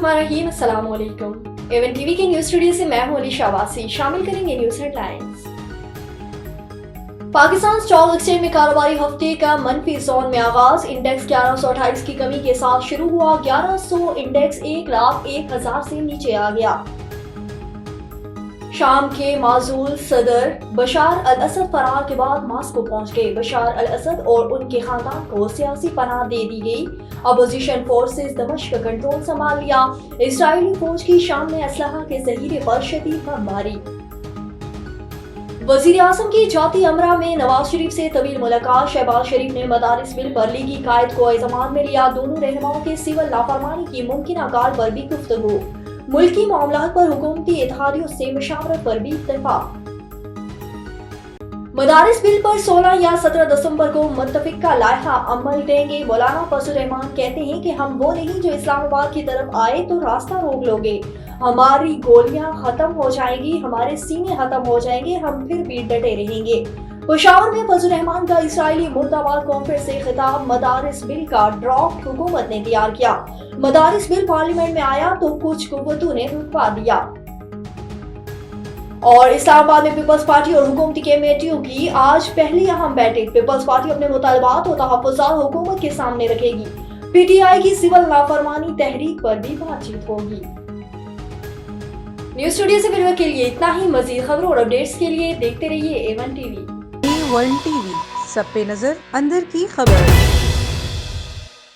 बिस्मिल्लाहिर्रहमानिर्रहीम, अस्सलाम वालेकुम। एवन टीवी के न्यूज स्टूडियो से मैं हूं अली शाबासी। शामिल करेंगे news headlines. Pakistan stock exchange में कारोबारी हफ्ते का मनफी जोन में आगाज। इंडेक्स 1128 की कमी के साथ शुरू हुआ। 1100 इंडेक्स 1,01,000 से नीचे आ गया। शाम के माजूल सदर बशार अल असद फरार के बाद मास्को पहुंच गए। बशार अल असद और उनके खानदान को सियासी पनाह दे दी गई। अपोजिशन फोर्सेस दमिश्क का कंट्रोल संभाल लिया। इजरायली फौज की शाम में असलहा के जहीरे पर शदीद बमबारी। वजीर आजम की जाती अमरा में नवाज शरीफ से तवील मुलाकात। शहबाज शरीफ ने मदारिस बिल पर लीगी कायद को एतमाद में लिया। दोनों रहनुमाओं के सिविल लाफरमानी की मुमकिन गाल पर भी गुफ्तगू। मुल्की मामलात पर हुकूमती इत्तेहादियों से मुशावरत पर भी इत्तेफाक। मदारिस बिल पर 16 या 17 दिसंबर को मुत्तफिका लायहा अमल देंगे। मौलाना फजल रहमान कहते हैं कि हम वो नहीं जो इस्लामाबाद की तरफ आए तो रास्ता रोक लोगे। हमारी गोलियां खत्म हो जाएंगी, हमारे सीने खत्म हो जाएंगे, हम फिर भी डटे रहेंगे। पेशावर में फजल रहमान का इस्राइली मुर्दाबाद कॉन्फ्रेंस से खिताब। मदारिस बिल का ड्राफ्ट हुकूमत ने तैयार किया। मदारिस बिल पार्लियामेंट में आया तो कुछ कुव्वतों ने रुकवा दिया। और इस्लामाबाद में पीपल्स पार्टी और हुकूमती कमेटियों की आज पहली अहम बैठक। पीपल्स पार्टी अपने मुतालबात और तहफ़्फ़ुज़ात हुकूमत के सामने रखेगी। पीटीआई की सिविल लाफरमानी तहरीक पर भी बातचीत होगी। न्यूज स्टूडियो से वीडियो के लिए इतना ही। मजीद खबरों और अपडेट्स के लिए देखते रहिए A1 टीवी। A1 टीवी, सब पे नजर, अंदर की खबर।